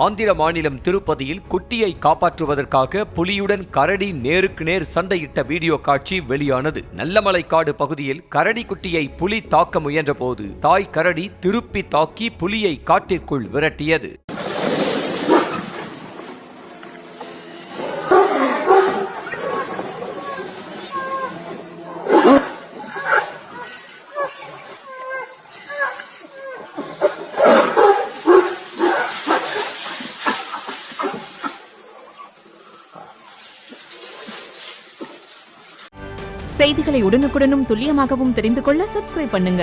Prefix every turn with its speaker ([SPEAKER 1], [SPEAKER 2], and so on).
[SPEAKER 1] ஆந்திர மாநிலம் திருப்பதியில் குட்டியை காப்பாற்றுவதற்காக புலியுடன் கரடி நேருக்கு நேர் சண்டையிட்ட வீடியோ காட்சி வெளியானது. நல்லமலைக்காடு பகுதியில் கரடி குட்டியை புலி தாக்க முயன்றபோது தாய் கரடி திருப்பி தாக்கி புலியை காட்டிற்குள் விரட்டியது.
[SPEAKER 2] செய்திகளை உடனுக்குடனும் துல்லியமாகவும் தெரிந்து கொள்ள சப்ஸ்கிரைப் பண்ணுங்க.